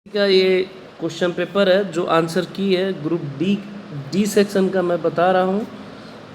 का ये question paper है जो आंसर की है ग्रुप डी सेक्शन का मैं बता रहा हूँ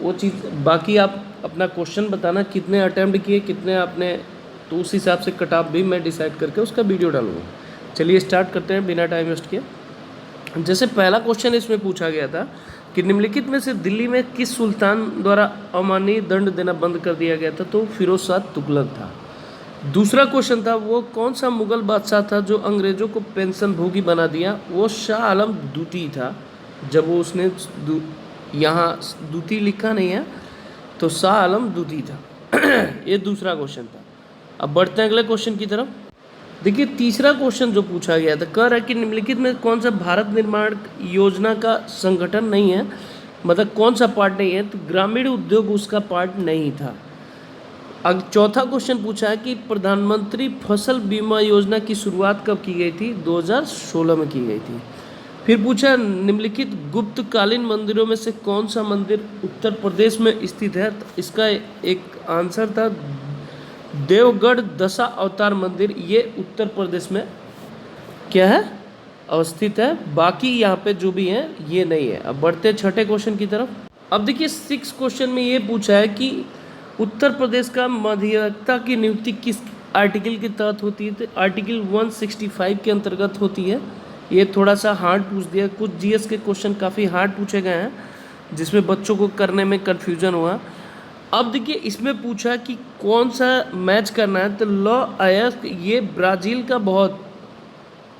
वो चीज़। बाकी आप अपना क्वेश्चन बताना कितने अटेम्प्ट किए कितने आपने, तो उस हिसाब से कट ऑफ भी मैं डिसाइड करके उसका वीडियो डालूँगा। चलिए स्टार्ट करते हैं बिना टाइम वेस्ट किए। जैसे पहला क्वेश्चन इसमें पूछा गया था कि निम्नलिखित में से दिल्ली में किस सुल्तान द्वारा अमानवीय दंड देना बंद कर दिया गया था, तो फिरोज शाह तुगलक था। दूसरा क्वेश्चन था वो कौन सा मुगल बादशाह था जो अंग्रेजों को पेंशन भोगी बना दिया, वो शाह आलम द्वितीय था। जब वो उसने यहाँ द्वितीय लिखा नहीं है तो शाह आलम द्वितीय था। ये दूसरा क्वेश्चन था। अब बढ़ते हैं अगले क्वेश्चन की तरफ। देखिए तीसरा क्वेश्चन जो पूछा गया था कह रहा है कि निम्नलिखित में कौन सा भारत निर्माण योजना का संगठन नहीं है, मतलब कौन सा पार्ट नहीं है, तो ग्रामीण उद्योग उसका पार्ट नहीं था। अब चौथा क्वेश्चन पूछा है कि प्रधानमंत्री फसल बीमा योजना की शुरुआत कब की गई थी, 2016 में की गई थी। फिर पूछा निम्नलिखित गुप्तकालीन मंदिरों में से कौन सा मंदिर उत्तर प्रदेश में स्थित है, तो इसका एक आंसर था देवगढ़ दशा अवतार मंदिर। ये उत्तर प्रदेश में क्या है, अवस्थित है। बाकी यहाँ पे जो भी है ये नहीं है। अब बढ़ते हैं छठे क्वेश्चन की तरफ। अब देखिए सिक्स क्वेश्चन में ये पूछा है कि उत्तर प्रदेश का मध्यस्थ की नियुक्ति किस आर्टिकल के तहत होती है, तो आर्टिकल 165 के अंतर्गत होती है। ये थोड़ा सा हार्ड पूछ दिया, कुछ जीएस के क्वेश्चन काफ़ी हार्ड पूछे गए हैं जिसमें बच्चों को करने में कन्फ्यूजन हुआ। अब देखिए इसमें पूछा कि कौन सा मैच करना है, तो लॉ आयस ये ब्राज़ील का बहुत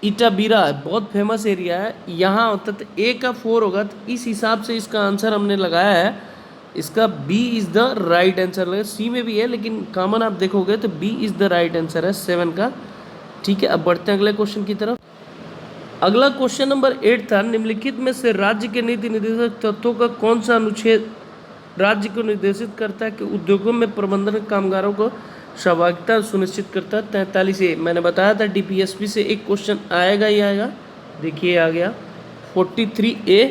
इटाबीरा है, बहुत फेमस एरिया है, यहाँ होता तो ए का 4 होगा, तो इस हिसाब से इसका आंसर हमने लगाया है। इसका B is the right answer. C में भी है लेकिन कॉमन आप देखोगे तो B is the right answer है 7 का। ठीक है, अब बढ़ते हैं अगले क्वेश्चन की तरफ। अगला क्वेश्चन नंबर 8 था निम्नलिखित में से राज्य के नीति निर्देशक तत्वों का कौन सा अनुच्छेद राज्य को निर्देशित करता है कि उद्योगों में प्रबंधन कामगारों को सहभागिता सुनिश्चित करता है। 43A मैंने बताया था डीपीएसपी से एक क्वेश्चन आएगा ही आएगा। देखिए आ गया 43A।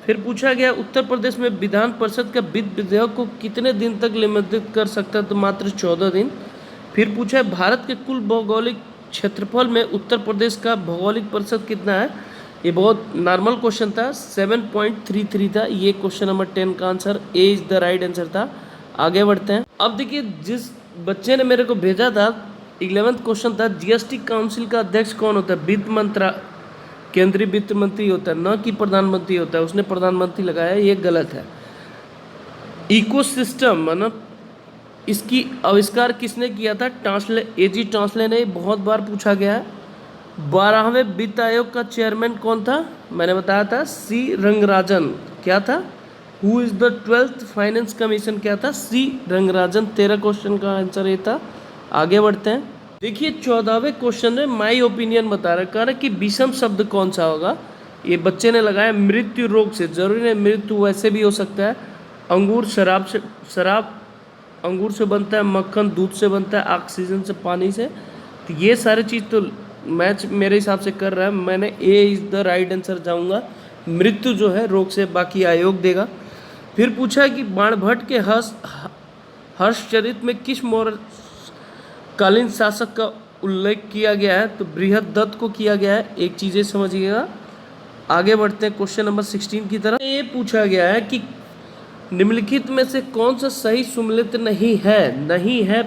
फिर पूछा गया उत्तर प्रदेश में विधान परिषद का वित्त विधेयक को कितने दिन तक निलंबित कर सकता है, तो मात्र 14 दिन। फिर पूछा है भारत के कुल भौगोलिक क्षेत्रफल में उत्तर प्रदेश का भौगोलिक प्रतिशत कितना है। ये बहुत नॉर्मल क्वेश्चन था, 7.33 था। ये क्वेश्चन नंबर 10 का answer A is the right answer था। आगे बढ़ते हैं। अब देखिए जिस बच्चे ने मेरे को भेजा था 11th क्वेश्चन था जीएसटी काउंसिल का अध्यक्ष कौन होता है, वित्त मंत्रा केंद्रीय वित्त मंत्री होता है, न कि प्रधानमंत्री होता है। उसने प्रधानमंत्री लगाया, ये गलत है। इकोसिस्टम मतलब इसकी आविष्कार किसने किया था, टांसले एजी टांसले ने, बहुत बार पूछा गया है। 12वें वित्त आयोग का चेयरमैन कौन था, मैंने बताया था सी रंगराजन। क्या था, who is the 12th finance commission, क्या था सी रंगराजन। 13 क्वेश्चन का आंसर ये था। आगे बढ़ते हैं। देखिए 14वें क्वेश्चन में माई ओपिनियन बता रहा है कि विषम शब्द कौन सा होगा। ये बच्चे ने लगाया मृत्यु रोग से, जरूरी नहीं मृत्यु, वैसे भी हो सकता है। अंगूर शराब अंगूर से बनता है, मक्खन दूध से बनता है, ऑक्सीजन से पानी से। तो ये सारी चीज़ तो मैच मेरे हिसाब से कर रहा है। मैंने A is the right answer जाऊंगा, मृत्यु जो है रोग से, बाकी आयोग देगा। फिर पूछा कि बाणभट्ट के हर्षचरित में किस मौर्य कालीन शासक का उल्लेख किया गया है, तो बृहदत्त को किया गया है। एक चीज़ें समझिएगा। आगे बढ़ते हैं क्वेश्चन नंबर 16 की तरफ। ये पूछा गया है कि निम्नलिखित में से कौन सा सही सुमेलित नहीं है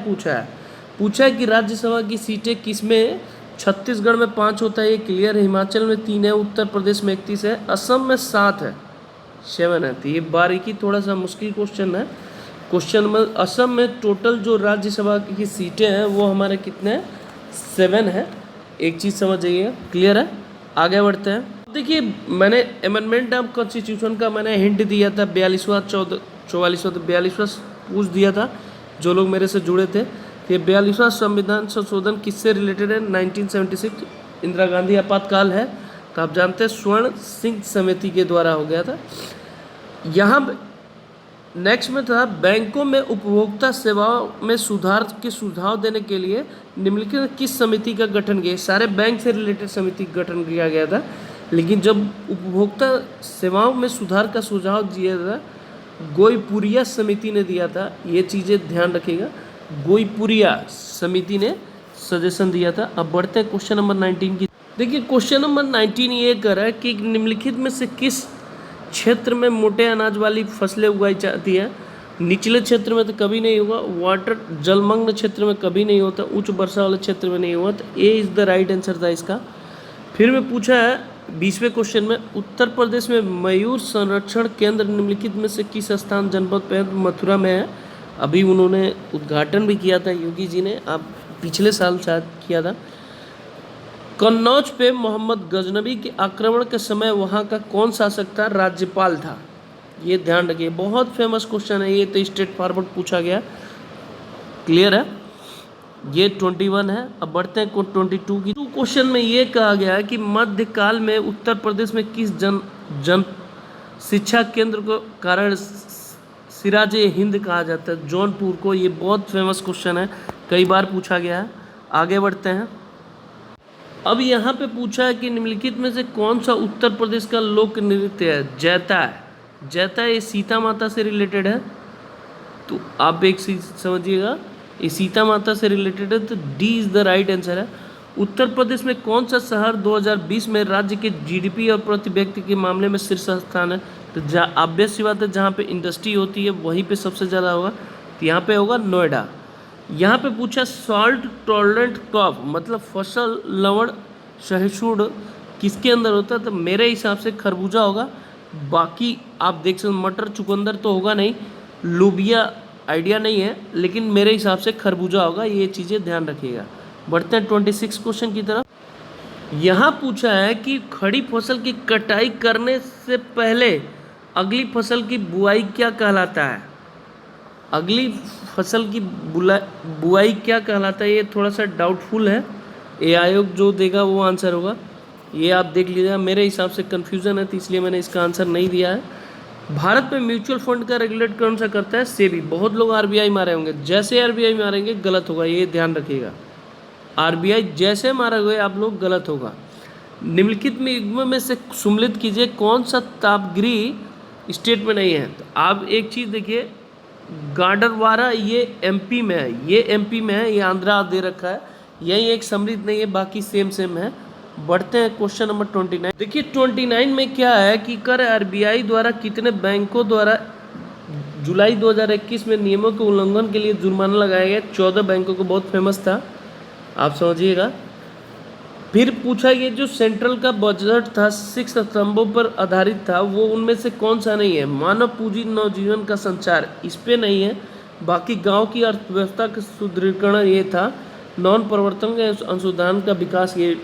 पूछा है कि राज्यसभा की सीटें किसमें, छत्तीसगढ़ में 5 होता है, ये क्लियर है। हिमाचल में 3 है, उत्तर प्रदेश में 31 है, असम में 7 है, 7 है। तो ये बारीकी थोड़ा सा मुश्किल क्वेश्चन है। क्वेश्चन नंबर असम में टोटल जो राज्यसभा की सीटें हैं वो हमारे कितने हैं, 7 है। एक चीज़ समझ जाइए, क्लियर है। आगे बढ़ते हैं। देखिए मैंने अमेंडमेंट ऑफ कॉन्स्टिट्यूशन का मैंने हिंट दिया था, 42वां 44वां पूछ दिया था जो लोग मेरे से जुड़े थे। ये 42वां संविधान संशोधन किससे रिलेटेड है, 1976 इंदिरा गांधी आपातकाल है, तो आप जानते हैं स्वर्ण सिंह समिति के द्वारा हो गया था। यहाँ नेक्स्ट में था बैंकों में उपभोक्ता सेवाओं में सुधार के सुझाव देने के लिए निम्नलिखित किस समिति का गठन किया। सारे बैंक से रिलेटेड समिति का गठन किया गया था, लेकिन जब उपभोक्ता सेवाओं में सुधार का सुझाव दिया था गोईपुरिया समिति ने दिया था। ये चीज़ें ध्यान रखिएगा, गोईपुरिया समिति ने सजेशन दिया था। अब बढ़ते हैं क्वेश्चन नंबर 19 की। देखिए क्वेश्चन नंबर 19 ये कह रहा है कि निम्नलिखित में से किस क्षेत्र में मोटे अनाज वाली फसलें उगाई जाती है। निचले क्षेत्र में तो कभी नहीं होगा, वाटर जलमग्न क्षेत्र में कभी नहीं होता, उच्च वर्षा वाले क्षेत्र में नहीं हुआ, तो A is the right answer था इसका। फिर में पूछा है 20वें क्वेश्चन में, उत्तर प्रदेश में मयूर संरक्षण केंद्र निम्नलिखित में से किस स्थान जनपद पे है? मथुरा में है। अभी उन्होंने उद्घाटन भी किया था योगी जी ने, आप पिछले साल शायद किया था। कन्नौज पे मोहम्मद गजनबी के आक्रमण के समय वहाँ का कौन शासक था? राज्यपाल था। ये ध्यान रखिए, बहुत फेमस क्वेश्चन है ये, तो स्ट्रेट फॉरवर्ड पूछा गया। क्लियर है? ये 21 है। अब बढ़ते हैं 22 की। क्वेश्चन में ये कहा गया है कि मध्यकाल में उत्तर प्रदेश में किस जन शिक्षा केंद्र को कारण सिराजे हिंद कहा जाता है? जौनपुर को। ये बहुत फेमस क्वेश्चन है, कई बार पूछा गया है। आगे बढ़ते हैं। अब यहाँ पे पूछा है कि निम्नलिखित में से कौन सा उत्तर प्रदेश का लोक नृत्य है? जैता है। जैता ये सीता माता से रिलेटेड है, तो आप एक चीज समझिएगा, ये सीता माता से रिलेटेड है, तो D is the right answer है। उत्तर प्रदेश में कौन सा शहर 2020 में राज्य के जीडीपी और प्रति व्यक्ति के मामले में शीर्ष स्थान है? तो ऑब्वियस सी बात है, जहाँ पे इंडस्ट्री होती है वहीं पे सबसे ज़्यादा होगा, तो यहाँ पे होगा नोएडा। यहाँ पे पूछा सॉल्ट टॉलरेंट क्रॉप मतलब फसल लवण सहिष्णु किसके अंदर होता है? तो मेरे हिसाब से खरबूजा होगा। बाकी आप देख सकते मटर चुकंदर तो होगा नहीं, लोबिया आइडिया नहीं है, लेकिन मेरे हिसाब से खरबूजा होगा। ये चीज़ें ध्यान रखिएगा। बढ़ते हैं 26 क्वेश्चन की तरफ। यहाँ पूछा है कि खड़ी फसल की कटाई करने से पहले अगली फसल की बुआई क्या कहलाता है? अगली फसल की बुआई क्या कहलाता है? ये थोड़ा सा डाउटफुल है, ये आयोग जो देगा वो आंसर होगा। ये आप देख लीजिएगा, मेरे हिसाब से कन्फ्यूज़न है तो इसलिए मैंने इसका आंसर नहीं दिया है। भारत में म्यूचुअल फंड का रेगुलेट कौन सा करता है? सेबी। बहुत लोग आरबीआई मारे होंगे, जैसे आरबीआई मारेंगे गलत होगा, ये ध्यान रखिएगा। आरबीआई जैसे मारोगे आप लोग गलत होगा। निम्नलिखित में युग्म में से सुम्मिलित कीजिए कौन सा तापगृह स्टेट में नहीं है? तो आप एक चीज़ देखिए, गाडरवारा ये एमपी में है, ये एमपी में है, ये आंध्रा दे रखा है, यही एक सम्मिलित नहीं है, बाकी सेम सेम है। बढ़ते हैं क्वेश्चन नंबर 29। देखिए 29 में क्या है कि कर आरबीआई द्वारा कितने बैंकों द्वारा जुलाई 2021 में नियमों के उल्लंघन के लिए जुर्माना लगाया गया? 14 बैंकों को, बहुत फेमस था, आप समझिएगा। फिर पूछा ये जो सेंट्रल का बजट था 6 स्तंभों पर आधारित था, वो उनमें से कौन सा नहीं है? मानव पूंजी नवजीवन का संचार, इस पे नहीं है। बाकी गांव की अर्थव्यवस्था का सुदृढ़ीकरण ये था। नॉन प्रवर्तन के अनुसंधान का विकास, ये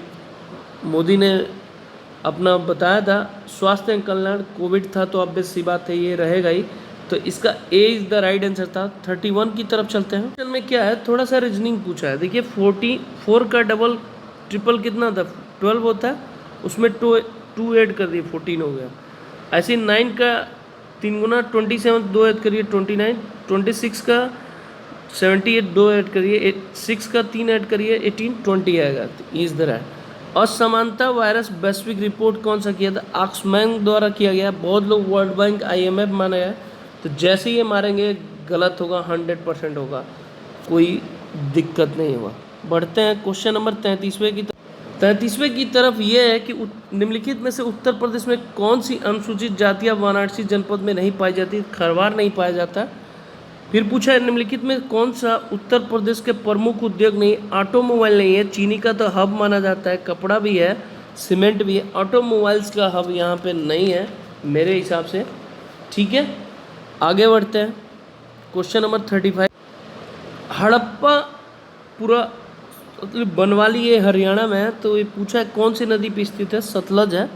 मोदी ने अपना बताया था। स्वास्थ्य कल्याण, कोविड था तो ऑब्वियस सी बात है ये रहेगा ही, तो इसका A is the right answer था। 31 की तरफ चलते हैं। क्वेश्चन में क्या है, थोड़ा सा रीजनिंग पूछा है। देखिए 44 का डबल ट्रिपल कितना था? 12 होता है, उसमें 2 ऐड कर दिए 14 हो गया। ऐसे 9 का 3 गुना 27, 2 ऐड करिए 29, 26 का 78, 2 ऐड करिए 6 का 3 ऐड करिए 18, 20 आएगा। इस तरह है। असमानता वायरस वैश्विक रिपोर्ट कौन सा किया था? ऑक्सफैम द्वारा किया गया। बहुत लोग वर्ल्ड बैंक IMF माना है, तो जैसे ये मारेंगे गलत होगा, 100% होगा, कोई दिक्कत नहीं होगा। बढ़ते हैं क्वेश्चन नंबर 33वें की तरफ। 33वें की तरफ ये है कि निम्नलिखित में से उत्तर प्रदेश में कौन सी अनुसूचित जातियाँ वाराणसी जनपद में नहीं पाई जाती? खरवार नहीं पाया जाता। फिर पूछा है निम्नलिखित में कौन सा उत्तर प्रदेश के प्रमुख उद्योग नहीं? ऑटोमोबाइल नहीं है, चीनी का तो हब माना जाता है, कपड़ा भी है, सीमेंट भी है, ऑटोमोबाइल्स का हब यहाँ पे नहीं है मेरे हिसाब से। ठीक है, आगे बढ़ते हैं। Question number 35। हड़प्पा पूरा बनवाली ये हरियाणा में है, तो ये पूछा है कौन सी नदी पे स्थित है? सतलज है।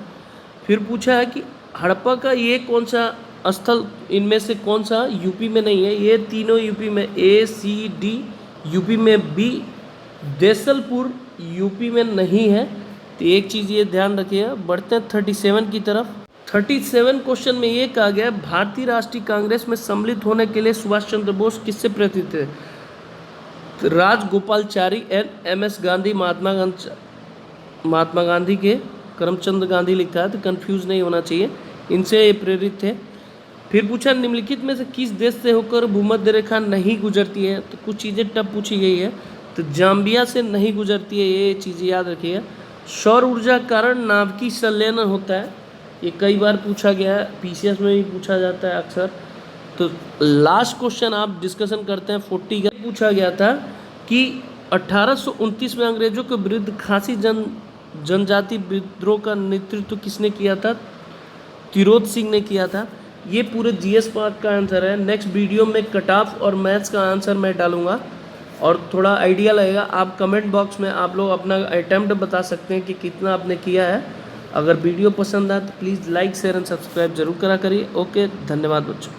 फिर पूछा है कि हड़प्पा का ये कौन सा स्थल इनमें से कौन सा यूपी में नहीं है? ये तीनों यूपी में, ACD यूपी में, B देसलपुर यूपी में नहीं है, तो एक चीज़ ये ध्यान रखिएगा। बढ़ते हैं 37 की तरफ। 37 क्वेश्चन में ये कहा गया भारतीय राष्ट्रीय कांग्रेस में सम्मिलित होने के लिए सुभाष चंद्र बोस किससे प्रेरित थे? राजगोपालचारी एंड MS गांधी, महात्मा गांधी के करमचंद गांधी लिखा है, तो कंफ्यूज नहीं होना चाहिए, इनसे ये प्रेरित थे। फिर पूछा निम्नलिखित में से किस देश से होकर भूमध्य रेखा नहीं गुजरती है? तो कुछ चीज़ें टफ पूछी गई है, तो जाम्बिया से नहीं गुजरती है, ये चीज़ याद रखिएगा। सौर ऊर्जा कारण नाभिकीय संलयन होता है, ये कई बार पूछा गया है, पीसीएस में भी पूछा जाता है अक्सर। तो लास्ट क्वेश्चन आप डिस्कशन करते हैं 40 का। पूछा गया था कि 1829 में अंग्रेजों के विरुद्ध खासी जनजाति विद्रोह का नेतृत्व किसने किया था? तिरोध सिंह ने किया था। ये पूरे जीएस पार्ट का आंसर है। नेक्स्ट वीडियो में कट ऑफ और मैथ्स का आंसर मैं डालूंगा और थोड़ा आइडिया लगेगा। आप कमेंट बॉक्स में आप लोग अपना अटैम्प्ट बता सकते हैं कि कितना आपने किया है। अगर वीडियो पसंद आए तो please like share and subscribe जरूर करा करिए। ओके, धन्यवाद बच्चों।